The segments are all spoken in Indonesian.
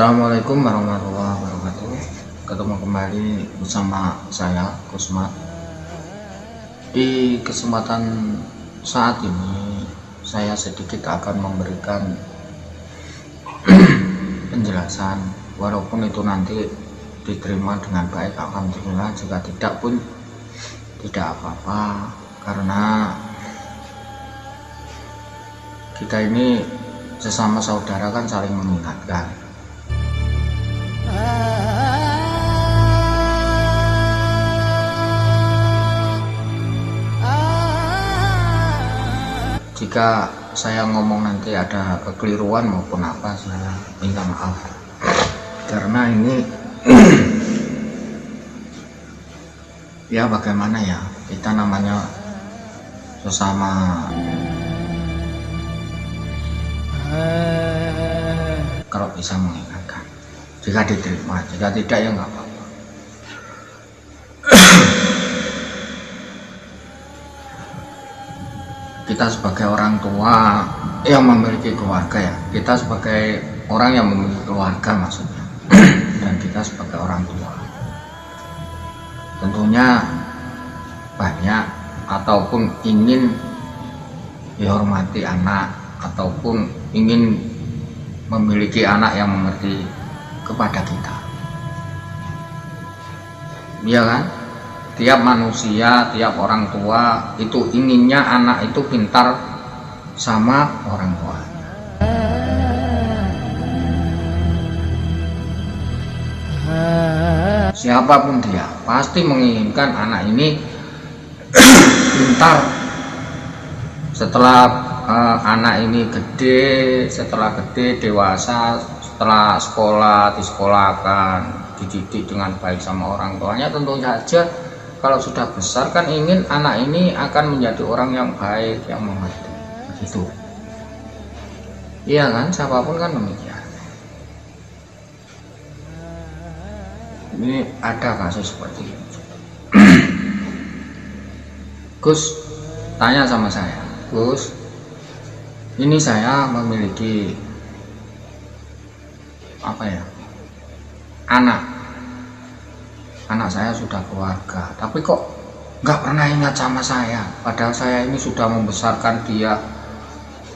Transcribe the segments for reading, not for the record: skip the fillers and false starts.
Assalamualaikum warahmatullahi wabarakatuh. Ketemu kembali bersama saya Kusmat. Di kesempatan saat ini saya sedikit akan memberikan penjelasan, walaupun itu nanti diterima dengan baik alhamdulillah, jika tidak pun tidak apa-apa, karena kita ini sesama saudara kan saling mengingatkan. Jika saya ngomong nanti ada kekeliruan maupun apa, saya minta maaf, karena ini ya bagaimana ya, kita namanya sesama, kalau bisa mengingatkan, jika diterima, jika tidak ya nggak apa-apa. Kita sebagai orang tua yang memiliki keluarga ya, kita sebagai orang yang memiliki keluarga maksudnya, dan kita sebagai orang tua tentunya banyak ataupun ingin dihormati anak, ataupun ingin memiliki anak yang mengerti kepada kita, iya kan? Tiap manusia, tiap orang tua itu inginnya anak itu pintar sama orang tuanya. Siapapun dia pasti menginginkan anak ini pintar. Setelah anak ini gede, setelah gede dewasa, setelah sekolah, disekolahkan, dididik dengan baik sama orang tuanya, tentu saja kalau sudah besar kan ingin anak ini akan menjadi orang yang baik, yang mengerti, begitu. Iya kan, siapapun kan demikian. Ini ada kasus seperti ini. Gus tanya sama saya, Gus, ini saya memiliki apa ya, anak saya sudah keluarga, tapi kok nggak pernah ingat sama saya, padahal saya ini sudah membesarkan dia,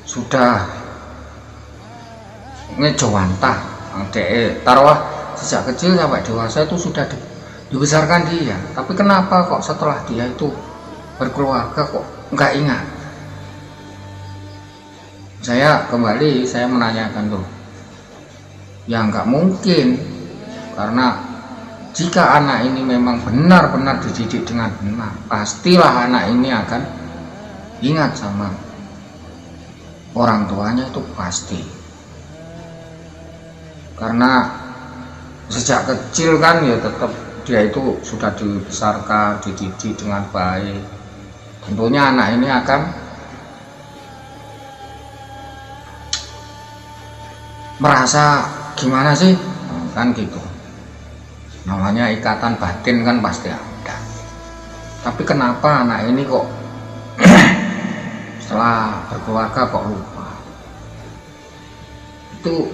sudah ngejawantah taruhlah sejak kecil sampai dewasa itu sudah dibesarkan dia, tapi kenapa kok setelah dia itu berkeluarga kok nggak ingat? Saya menanyakan tuh, ya nggak mungkin, karena jika anak ini memang benar-benar dididik dengan benar, pastilah anak ini akan ingat sama orang tuanya, itu pasti. Karena sejak kecil kan ya tetap dia itu sudah dibesarkan, dididik dengan baik. Tentunya anak ini akan merasa gimana sih, kan gitu. Namanya ikatan batin kan pasti ada. Tapi kenapa anak ini kok setelah berkeluarga kok lupa? Itu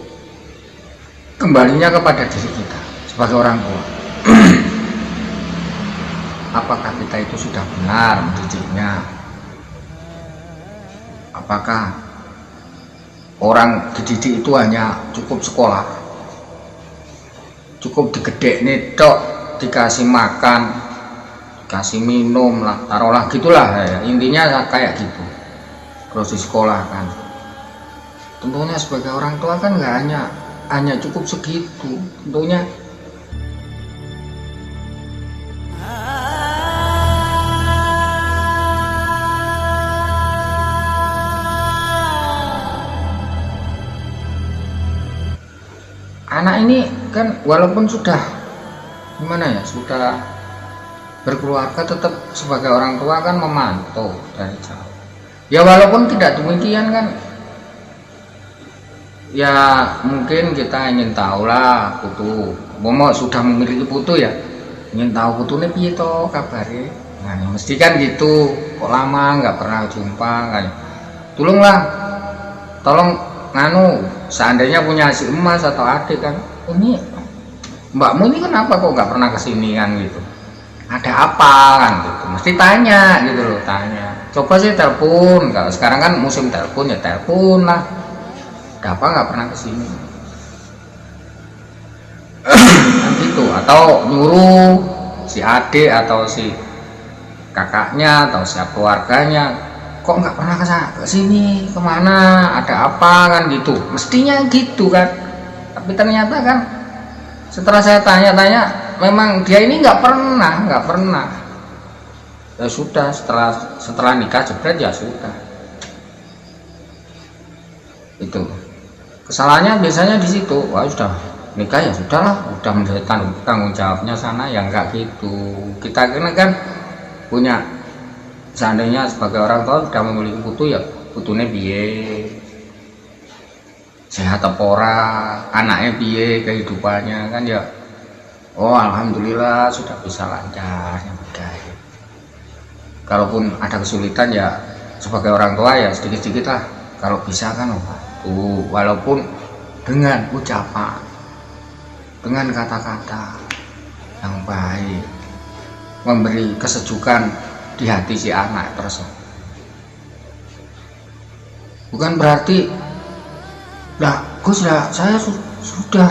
kembalinya kepada diri kita sebagai orang tua. Apakah kita itu sudah benar mendidiknya? Apakah orang dididik itu hanya cukup sekolah, cukup digedek nih dok, dikasih makan, dikasih minum lah, taruhlah gitulah ya, intinya kayak gitu, terus di sekolah kan. Tentunya sebagai orang tua kan nggak hanya cukup segitu, tentunya anak ini kan walaupun sudah gimana ya, sudah berkeluarga, tetap sebagai orang tua kan memantau dari jauh. Ya walaupun tidak demikian kan, ya mungkin kita ingin tahu lah putu, mau sudah memiliki putu ya, ingin tahu putunya piye to kabare. Nah mesti kan gitu, kok lama nggak pernah jumpa kan. Tolong nganu, seandainya punya si emas atau adik kan, ini mbakmu ini kenapa kok nggak pernah kesini kan gitu, ada apa kan gitu, mesti tanya gitu loh, tanya. Coba sih telepon, kalau sekarang kan musim telepon ya telepon lah, ada apa nggak pernah kesini kan gitu. Atau nyuruh si adik atau si kakaknya atau siapa keluarganya, kok nggak pernah ke sini, kemana, ada apa kan gitu, mestinya gitu kan. Tapi ternyata kan setelah saya tanya-tanya, memang dia ini nggak pernah. Ya sudah, setelah nikah jebret ya sudah. Itu kesalahannya biasanya di situ. Wah sudah nikah ya sudahlah, udah menjadi tanggung jawabnya sana, ya nggak gitu. Kita kan punya, seandainya sebagai orang tua sudah memiliki putu ya putune piye, sehat apa ora, anaknya piye kehidupannya kan ya. Oh alhamdulillah sudah bisa lancar ya udah. Kalaupun ada kesulitan ya sebagai orang tua ya sedikit-sedikit lah, kalau bisa kan walaupun dengan ucapan, dengan kata-kata yang baik, memberi kesejukan di hati si anak tersebut. Bukan berarti lah Gus ya saya sudah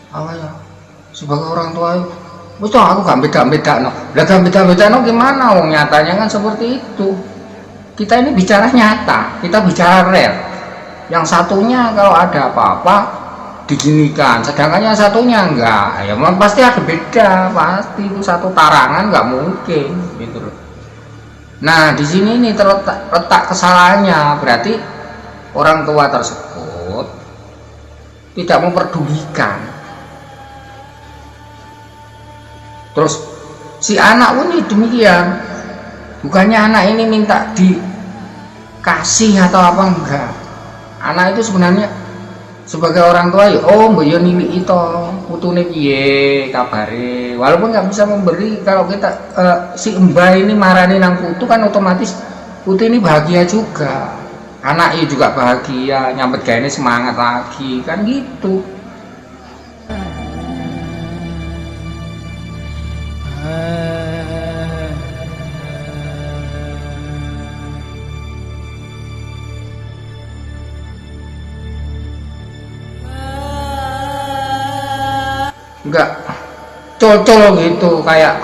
apa ya sebagai orang tua betul aku gak beda-beda no. Lah gak beda-beda no gimana, wong nyatanya kan seperti itu. Kita ini bicara nyata, kita bicara real. Yang satunya kalau ada apa-apa diginikan, sedangkan yang satunya enggak, ya memang pasti ada beda, pasti itu satu tarangan nggak mungkin gitu loh. Nah di sini nih terletak kesalahannya, berarti orang tua tersebut tidak memperdulikan. Terus si anak pun demikian, bukannya anak ini minta dikasih atau apa, enggak. Anak itu sebenarnya sebagai orang tua ya mbak yo nili itu putune piye kabare, walaupun nggak bisa memberi. Kalau kita si mbak ini marani nang putu kan otomatis putu ini bahagia juga, anaknya juga bahagia, nyambet gawe semangat lagi kan gitu. Enggak cocol gitu, kayak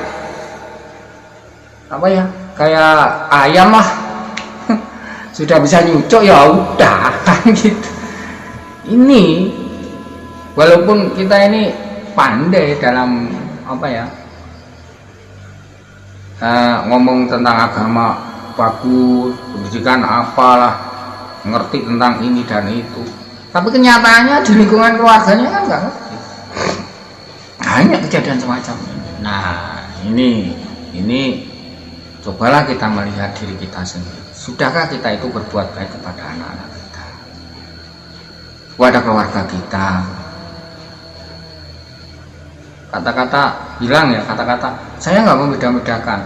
apa ya, kayak ayam lah sudah bisa nyucuk ya udah kan gitu. Ini walaupun kita ini pandai dalam apa ya, ngomong tentang agama bagus, pendidikan apalah, ngerti tentang ini dan itu, tapi kenyataannya di lingkungan keluarganya kan nggak ngerti. Hanya kejadian semacam ini. Nah ini cobalah kita melihat diri kita sendiri. Sudahkah kita itu berbuat baik kepada anak-anak kita, kepada keluarga kita? Kata-kata bilang ya, kata-kata saya nggak membeda-bedakan,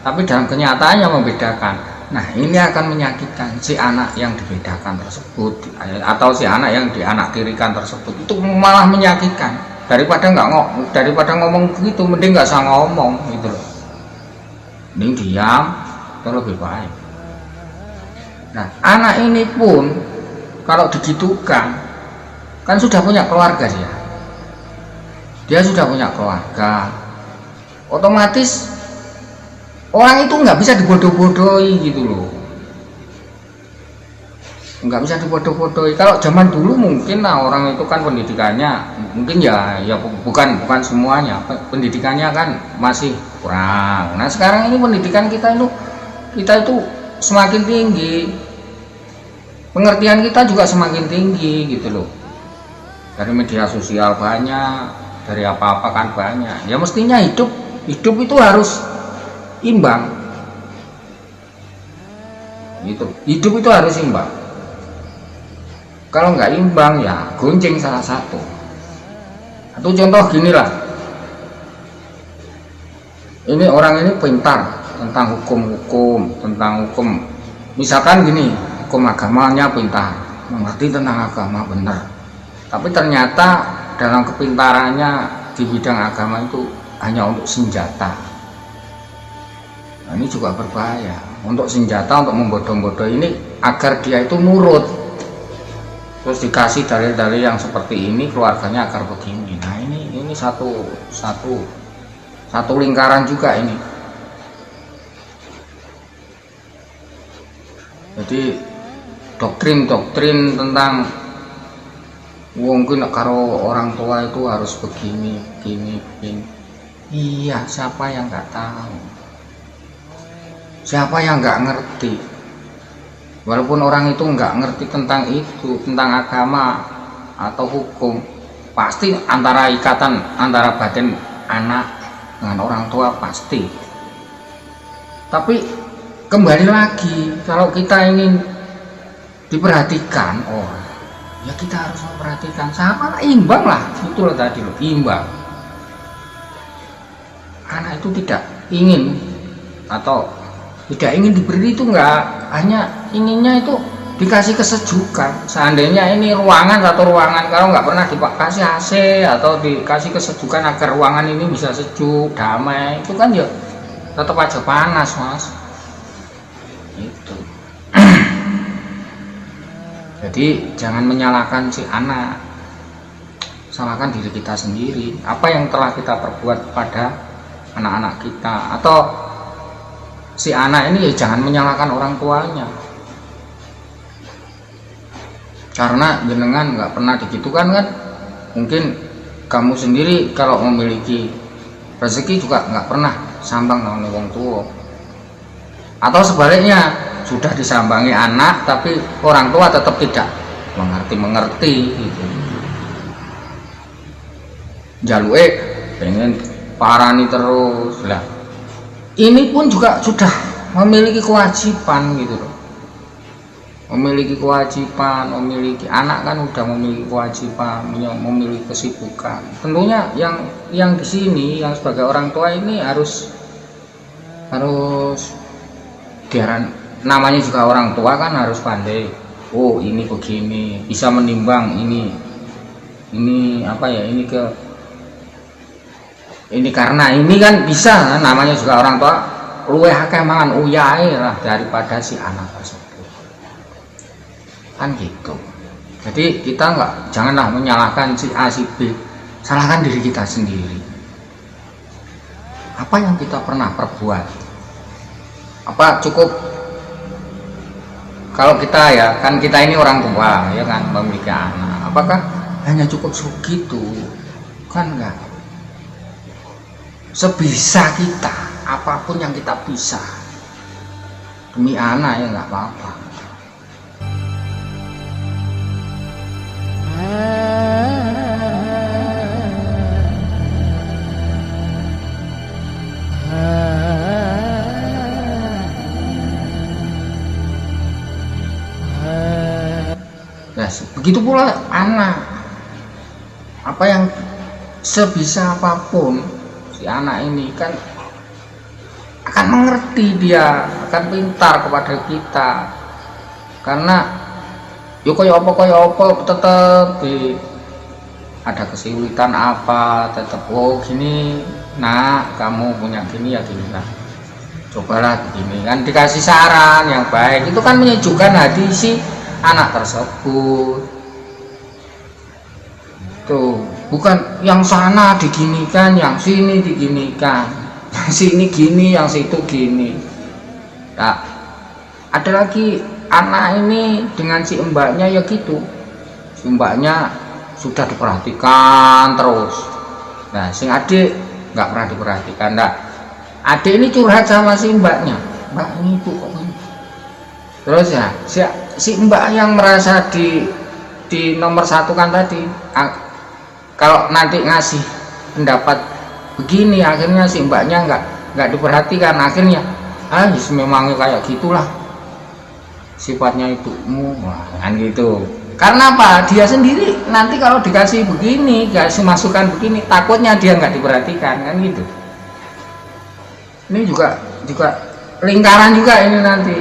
tapi dalam kenyataannya membedakan. Nah ini akan menyakitkan si anak yang dibedakan tersebut, atau si anak yang dianaktirikan tersebut, itu malah menyakitkan. Daripada ngomong begitu, mending nggak usah ngomong gitu loh, mending diam itu lebih baik. Nah anak ini pun kalau digitukan kan sudah punya keluarga dia sudah punya keluarga, otomatis orang itu nggak bisa dibodoh-bodohi gitu loh, nggak bisa dibodoh-bodohi. Kalau zaman dulu mungkin lah orang itu kan pendidikannya mungkin ya bukan semuanya, pendidikannya kan masih kurang. Nah sekarang ini pendidikan kita itu semakin tinggi, pengertian kita juga semakin tinggi gitu loh. Dari media sosial banyak, dari apa-apa kan banyak. Ya mestinya hidup itu harus imbang gitu. Hidup itu harus imbang. Kalau nggak imbang ya gonceng salah satu. Atau contoh gini lah, ini orang ini pintar tentang hukum, misalkan gini, hukum agamanya pintar, mengerti tentang agama benar, tapi ternyata dalam kepintarannya di bidang agama itu hanya untuk senjata. Nah, ini juga berbahaya. Untuk senjata, untuk membodoh-bodoh ini agar dia itu nurut. Terus dikasih dalil-dalil yang seperti ini, keluarganya agar begini. Nah, ini satu lingkaran juga ini. Jadi doktrin tentang mungkin karo orang tua itu harus begini. Iya, siapa yang nggak tahu? Siapa yang nggak ngerti? Walaupun orang itu nggak ngerti tentang itu, tentang agama atau hukum, pasti ikatan antara batin anak dengan orang tua pasti. Tapi kembali lagi, kalau kita ingin diperhatikan, ya kita harus memperhatikan sama imbang lah, itu loh tadi loh, imbang. Anak itu tidak ingin atau tidak ingin diberi itu enggak, hanya inginnya itu dikasih kesejukan. Seandainya ini ruangan, kalau nggak pernah dikasih AC atau dikasih kesejukan agar ruangan ini bisa sejuk, damai, itu kan ya tetap aja panas, Mas. Itu. Jadi jangan menyalahkan si anak, salahkan diri kita sendiri. Apa yang telah kita perbuat pada anak-anak kita, atau si anak ini ya jangan menyalahkan orang tuanya, karena jenengan nggak pernah digitukan kan. Mungkin kamu sendiri kalau memiliki rezeki juga nggak pernah sambang sama wong tua, atau sebaliknya sudah disambangi anak tapi orang tua tetap tidak mengerti gitu. Jalue pengen parani terus lah. Ini pun juga sudah memiliki kewajiban gitu loh. Memiliki anak kan udah memiliki kewajiban, memiliki kesibukan. Tentunya yang di sini yang sebagai orang tua ini harus namanya juga orang tua kan harus pandai. Oh, ini begini, bisa menimbang ini apa ya, ini karena ini kan bisa, namanya juga orang tua luwih akeh mangan uyahe lah daripada si anak tersebut kan gitu. Jadi kita janganlah menyalahkan si A si B, salahkan diri kita sendiri. Apa yang kita pernah perbuat? Apa cukup kalau kita ya kan, kita ini orang tua ya kan, memiliki anak, apakah hanya cukup segitu? Kan enggak. Sebisa kita, apapun yang kita bisa demi anak ya nggak apa-apa. Nah, begitu pula anak, apa yang sebisa apapun si anak ini kan akan mengerti, dia akan pintar kepada kita, karena yo koyo apa tetap ada kesulitan apa tetap gini, nah kamu punya gini ya gini lah, cobalah begini kan, dikasih saran yang baik, itu kan menyejukkan hati si anak tersebut. Tuh, bukan yang sana diginikan, yang sini diginikan, yang sini gini, yang situ gini. Nah, ada lagi anak ini dengan si mbaknya ya gitu, si mbaknya sudah diperhatikan terus. Nah, sing adik nggak pernah diperhatikan. Nah, adik ini curhat sama si mbaknya, mbak ini bu kok ini. Terus ya si mbak yang merasa di nomor satu kan tadi, kalau nanti ngasih pendapat begini, akhirnya si mbaknya nggak diperhatikan, akhirnya memangnya kayak gitulah sifatnya ibumu, kan gitu. Karena apa? Dia sendiri nanti kalau dikasih begini, dikasih masukan begini, takutnya dia nggak diperhatikan, kan gitu. Ini juga lingkaran juga ini nanti.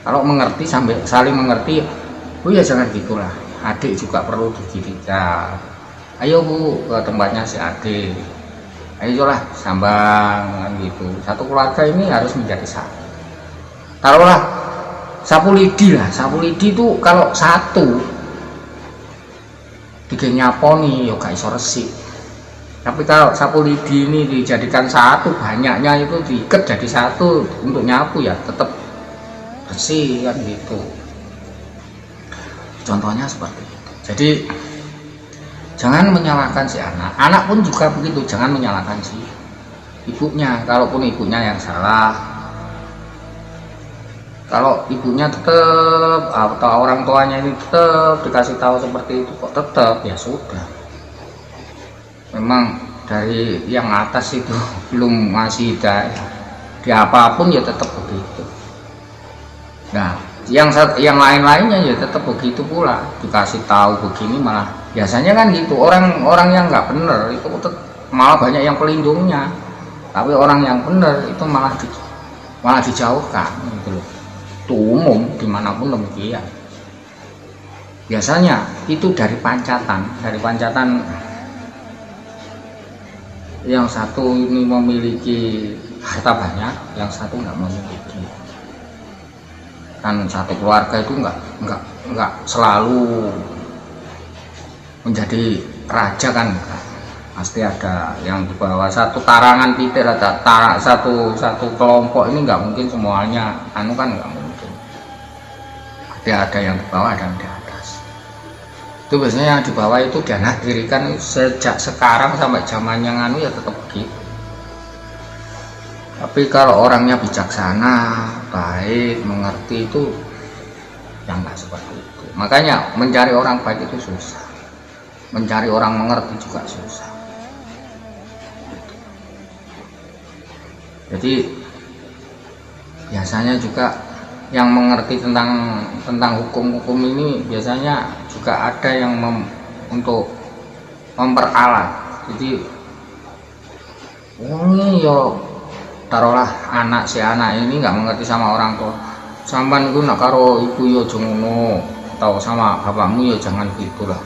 Kalau mengerti sampai saling mengerti, oh ya jangan gitulah. adik juga perlu dididikan. Ayo Bu ke tempatnya si adik, ayolah sambang kan gitu. Satu keluarga ini harus menjadi satu. Taruhlah sapu lidi lah, sapu lidi itu kalau satu nyaponi ya gak iso resik. Tapi kalau sapu lidi ini dijadikan satu, banyaknya itu diikat jadi satu untuk nyapu ya tetap bersih kan gitu. Contohnya seperti itu. Jadi jangan menyalahkan si anak pun juga begitu, jangan menyalahkan si ibunya. Kalaupun ibunya yang salah, kalau ibunya tetap atau orang tuanya ini tetap dikasih tahu seperti itu kok tetap, ya sudah, memang dari yang atas itu belum ngasih hidayah di apapun ya tetap begitu. Nah yang lain-lainnya ya tetap begitu pula, dikasih tahu begini malah biasanya kan gitu. Orang yang nggak bener itu malah banyak yang pelindungnya, tapi orang yang bener itu malah dijauhkan gitu loh. Itu umum dimanapun demikian. Biasanya itu dari pancatan yang satu ini memiliki harta banyak, yang satu nggak memiliki. Kan satu keluarga itu nggak selalu menjadi raja kan, pasti ada yang di bawah. Satu tarangan titik ada satu kelompok ini nggak mungkin semuanya kan nggak mungkin. Ada yang di bawah, ada yang di atas. Itu biasanya yang di bawah itu dirikan sejak sekarang sampai zaman yang ya tetap begitu. Tapi kalau orangnya bijaksana, baik, mengerti itu yang nggak seperti itu. Makanya mencari orang baik itu susah, mencari orang mengerti juga susah. Jadi biasanya juga yang mengerti tentang hukum-hukum ini biasanya juga ada yang untuk memperalat. Jadi ini yo taruhlah si anak ini nggak mengerti sama orang tua, sampan itu nak karo ibu yo jongono, atau sama bapakmu yo jangan gitulah,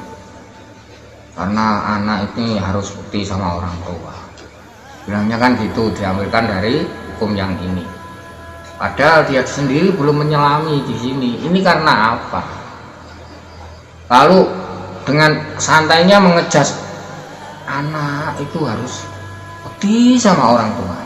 karena anak ini harus bukti sama orang tua. Bilangnya kan gitu, diambilkan dari hukum yang ini. Padahal dia sendiri belum menyelami di sini. Ini karena apa? Lalu dengan santainya mengejas anak itu harus bukti sama orang tua.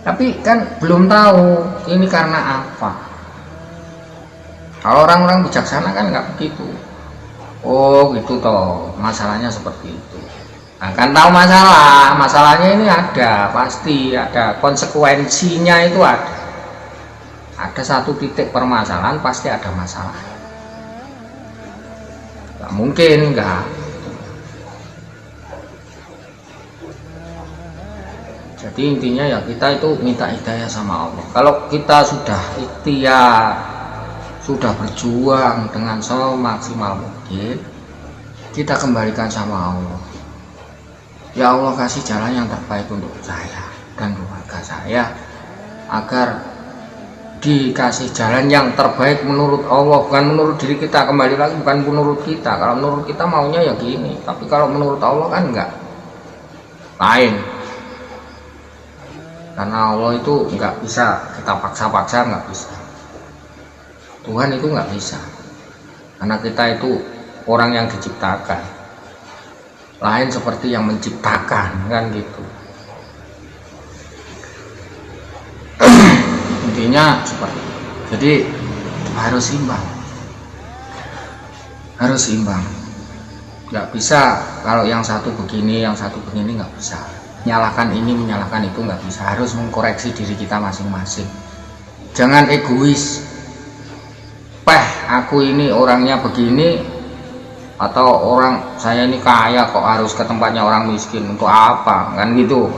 Tapi kan belum tahu ini karena apa. Kalau orang-orang bijaksana kan nggak begitu. Oh gitu toh, masalahnya seperti itu. Nah, kan tahu masalahnya ini ada, pasti ada konsekuensinya, itu ada. Ada satu titik permasalahan pasti ada masalah. Nggak mungkin nggak. Jadi intinya ya kita itu minta hidayah sama Allah. Kalau kita sudah ikhtiar, sudah berjuang dengan semaksimal mungkin, kita kembalikan sama Allah. Ya Allah, kasih jalan yang terbaik untuk saya dan keluarga saya, agar dikasih jalan yang terbaik menurut Allah, bukan menurut diri kita. Kembali lagi, bukan menurut kita. Kalau menurut kita maunya ya gini, tapi kalau menurut Allah kan enggak, lain. Karena Allah itu nggak bisa kita paksa-paksa, nggak bisa. Tuhan itu nggak bisa, karena kita itu orang yang diciptakan, lain seperti yang menciptakan, kan gitu. Intinya seperti itu. Jadi harus imbang, nggak bisa kalau yang satu begini, yang satu begini, nggak bisa. Menyalahkan ini, menyalahkan itu nggak bisa. Harus mengkoreksi diri kita masing-masing. Jangan egois. Aku ini orangnya begini, atau saya ini kaya kok harus ke tempatnya orang miskin, untuk apa? Kan gitu.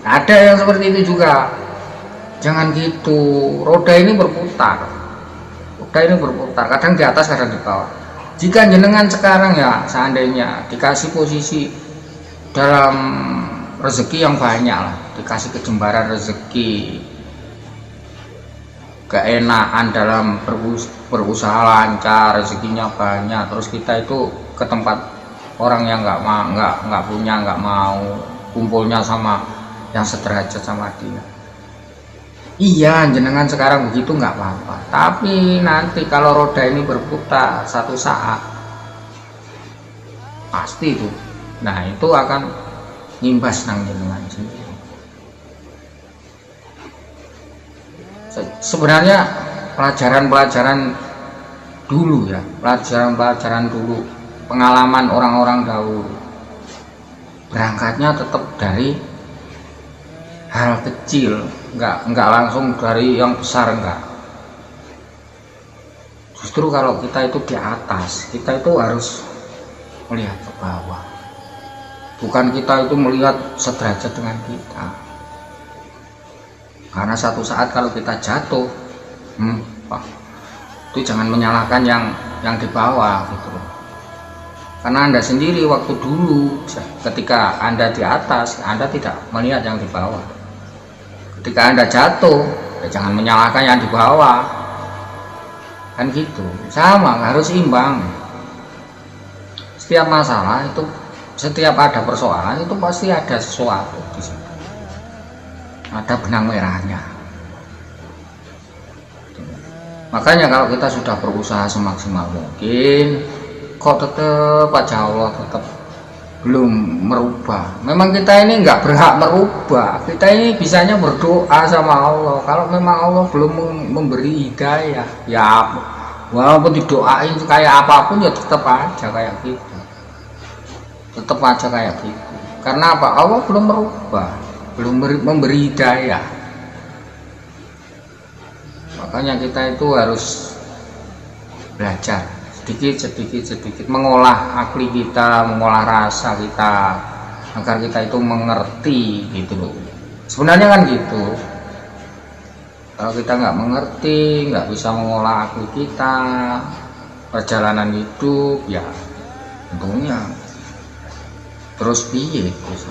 Ada yang seperti itu juga. Jangan gitu. Roda ini berputar. Kadang di atas, kadang di bawah. Jika jenengan sekarang ya seandainya dikasih posisi dalam rezeki yang banyak lah, dikasih kejembaran rezeki, keenaan dalam berusaha lancar, rezekinya banyak, terus kita itu ke tempat orang yang nggak punya, nggak mau, kumpulnya sama yang sederajat sama dia. Iya, jenengan sekarang begitu nggak apa-apa, tapi nanti kalau roda ini berputar satu saat pasti itu, nah itu akan ngimbas nang jenengan sendiri. Sebenarnya pelajaran-pelajaran dulu ya, pelajaran-pelajaran dulu, pengalaman orang-orang dahulu, berangkatnya tetap dari hal kecil, nggak langsung dari yang besar, enggak. Justru kalau kita itu di atas, kita itu harus melihat ke bawah, bukan kita itu melihat sederajat dengan kita, karena satu saat kalau kita jatuh, itu jangan menyalahkan yang di bawah gitu loh. Karena Anda sendiri waktu dulu ketika Anda di atas, Anda tidak melihat yang di bawah. Ketika Anda jatuh, ya jangan menyalahkan yang di bawah, kan gitu. Sama, harus imbang. Setiap masalah itu, setiap ada persoalan itu pasti ada sesuatu di situ, ada benang merahnya. Makanya kalau kita sudah berusaha semaksimal mungkin, kok tetap aja Allah tetap belum merubah. Memang kita ini nggak berhak merubah, kita ini bisanya berdoa sama Allah. Kalau memang Allah belum memberi hidayah, ya walaupun didoain kayak apapun ya tetap aja kayak gitu, tetap aja kayak gitu. Karena apa? Allah belum merubah, belum memberi hidayah. Makanya kita itu harus belajar sedikit mengolah akli kita, mengolah rasa kita, agar kita itu mengerti gitu loh. Sebenarnya kan gitu. Kalau kita nggak mengerti, nggak bisa mengolah akli kita, perjalanan hidup ya tentunya terus piye terus.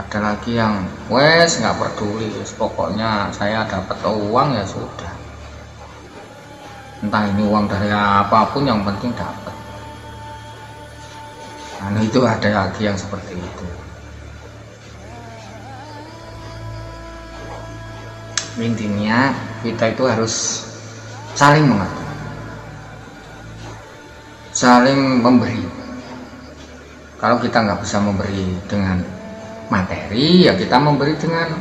Ada lagi yang wes nggak peduli, pokoknya saya dapat uang ya sudah, entah ini uang dari apapun yang penting dapat. Nah itu ada lagi yang seperti itu. Intinya kita itu harus saling mengerti, saling memberi. Kalau kita nggak bisa memberi dengan materi, ya kita memberi dengan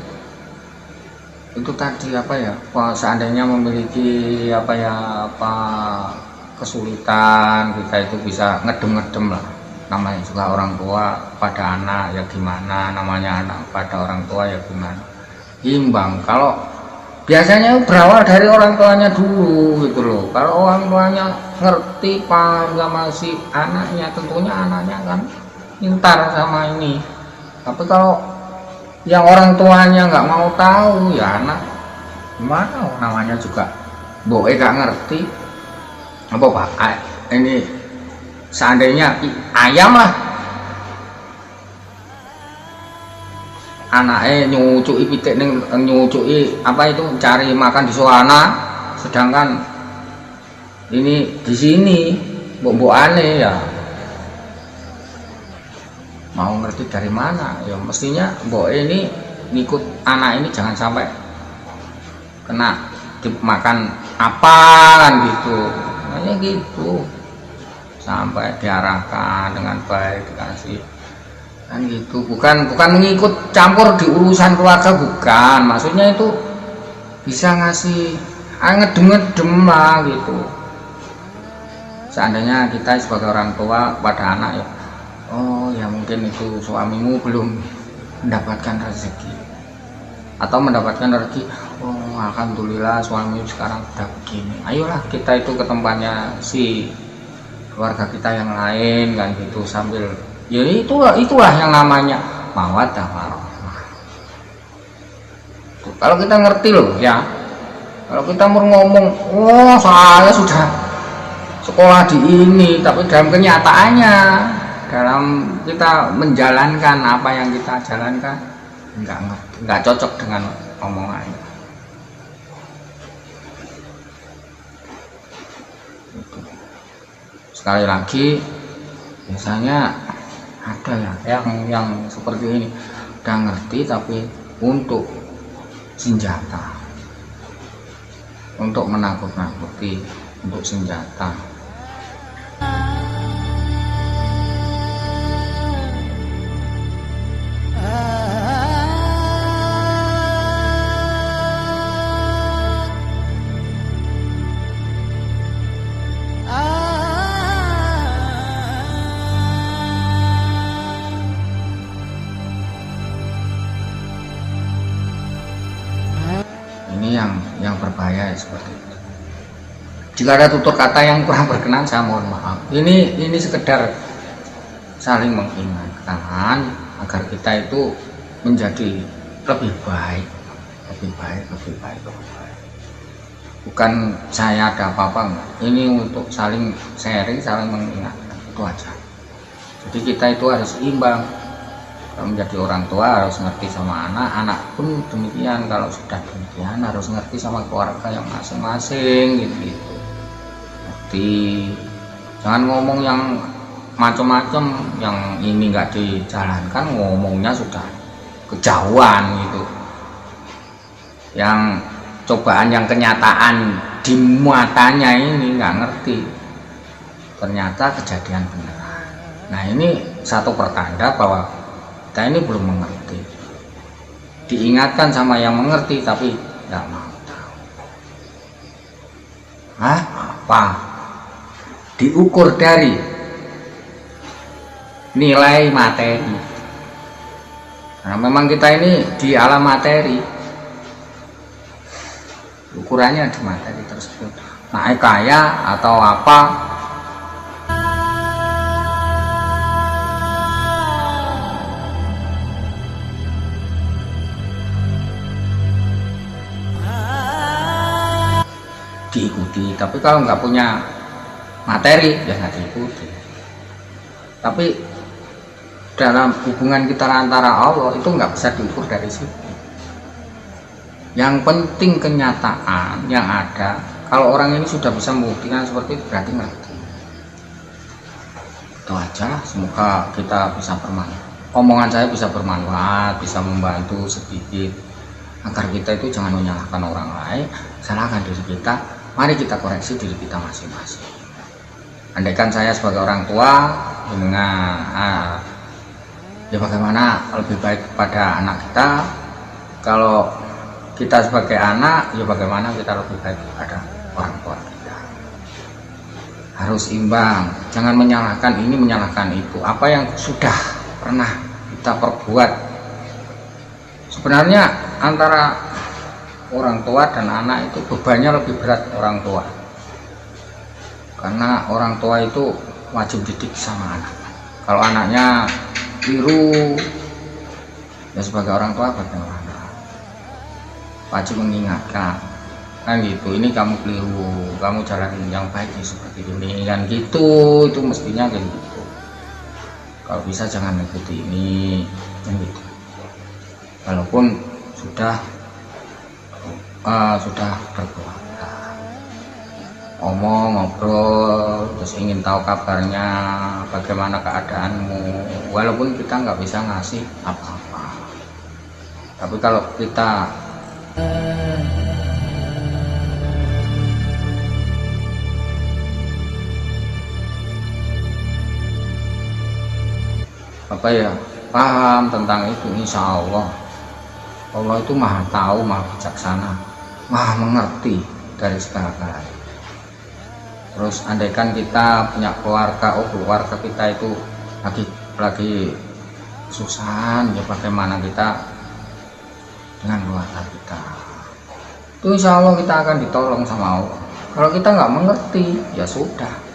itu tadi apa ya, seandainya memiliki kesulitan, kita itu bisa ngedem lah. Namanya juga orang tua pada anak ya gimana, namanya anak pada orang tua ya gimana, imbang. Kalau biasanya berawal dari orang tuanya dulu gitu loh. Kalau orang tuanya ngerti paham sama si anaknya, tentunya anaknya kan pintar sama ini. Tapi kalau yang orang tuanya nggak mau tahu, ya anak gimana, namanya juga boe gak ngerti apa pak. Ini seandainya ayam lah, anaknya nyucui pitik nyucui apa itu cari makan di sana, sedangkan ini di sini mbok aneh ya mau ngerti dari mana. Ya mestinya mbok ini ngikut anak ini jangan sampai kena dimakan apa kan gitu, makanya gitu, sampai diarahkan dengan baik, dikasih kan gitu. Bukan mengikut campur di urusan keluarga, bukan, maksudnya itu bisa ngasih ngedem-ngedem lah gitu. Seandainya kita sebagai orang tua pada anak ya, oh ya mungkin itu suamimu belum mendapatkan rezeki, atau mendapatkan rezeki, oh alhamdulillah suami sekarang sudah begini, ayolah kita itu ke tempatnya si keluarga kita yang lain kan gitu, sambil ya itulah yang namanya mawaddah warahmah. Kalau kita ngerti loh ya, kalau kita mau ngomong oh saya sudah sekolah di ini, tapi dalam kenyataannya, dalam kita menjalankan apa yang kita jalankan nggak cocok dengan omongannya. Sekali lagi, biasanya ada ya yang seperti ini, udah ngerti tapi untuk senjata, untuk menakut-nakuti, untuk senjata. Ini yang berbahaya seperti itu. Jika ada tutur kata yang kurang berkenan, saya mohon maaf. Ini sekedar saling mengingatkan agar kita itu menjadi lebih baik. Bukan saya ada apa-apa, ini untuk saling sharing, saling mengingatkan, itu aja. Jadi kita itu harus imbang. Kalau menjadi orang tua harus ngerti sama anak, anak pun demikian. Kalau sudah demikian harus ngerti sama keluarga yang masing-masing gitu. Ngerti, jangan ngomong yang macam-macam, yang ini nggak dijalankan, ngomongnya sudah kejauhan gitu. Yang cobaan yang kenyataan di matanya ini nggak ngerti, ternyata kejadian beneran. Nah ini satu pertanda bahwa kita ini belum mengerti. Diingatkan sama yang mengerti tapi nggak mau tahu. Apa? Diukur dari nilai materi. Karena memang kita ini di alam materi, ukurannya di materi tersebut. Naik kaya atau apa, diikuti. Tapi kalau nggak punya materi ya nggak diikuti. Tapi dalam hubungan kita antara Allah itu nggak bisa diukur dari situ. Yang penting kenyataan yang ada. Kalau orang ini sudah bisa membuktikan seperti itu, berarti ngerti. Itu aja. Semoga kita bisa bermanfaat. Omongan saya bisa bermanfaat, bisa membantu sedikit agar kita itu jangan menyalahkan orang lain, salahkan diri kita. Mari kita koreksi diri kita masing-masing. Andaikan saya sebagai orang tua dengan ya bagaimana lebih baik kepada anak kita. Kalau kita sebagai anak ya bagaimana kita lebih baik kepada orang tua kita. Harus imbang, jangan menyalahkan ini menyalahkan itu. Apa yang sudah pernah kita perbuat, sebenarnya antara orang tua dan anak itu bebannya lebih berat orang tua, karena orang tua itu wajib didik sama anak. Kalau anaknya keliru ya sebagai orang tua bagaimana, wajib mengingatkan kan gitu, ini kamu keliru, kamu jalan yang baik seperti ini kan gitu. Itu mestinya kayak gitu. Kalau bisa jangan ikuti ini kan gitu. Walaupun sudah berkeluarga, ngobrol terus ingin tahu kabarnya, bagaimana keadaanmu, walaupun kita nggak bisa ngasih apa-apa. Tapi kalau kita paham tentang itu, insya Allah Allah itu maha tahu, maha bijaksana, maha mengerti dari segala galanya. Terus andaikan kita punya keluarga, keluarga kita itu lagi kesusahan, ya bagaimana kita dengan keluarga kita, itu insya Allah kita akan ditolong sama Allah. Kalau kita nggak mengerti, ya sudah.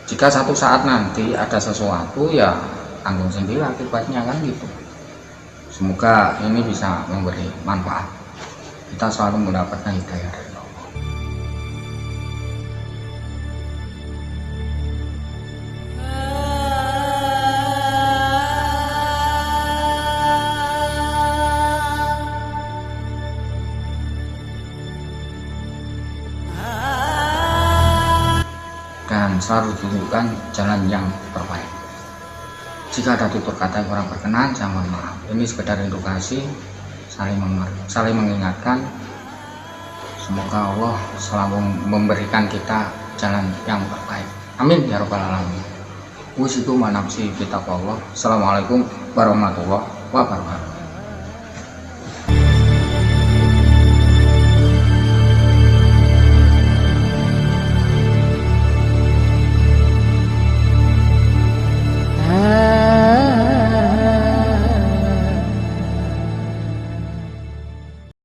Jika satu saat nanti ada sesuatu, ya tanggung sendiri akibatnya, kan gitu. Semoga ini bisa memberi manfaat, kita selalu mendapatkan hidayah dari Allah. Dan selalu tunjukkan jalan yang terbaik. Jika ada tutur kata yang kurang berkenan, saya mohon maaf. Ini sekedar edukasi, saling mengingatkan. Semoga Allah selalu memberikan kita jalan yang terbaik. Amin ya rabbal alamin. Wasitu manapsi kita Allah. Assalamualaikum warahmatullahi wabarakatuh.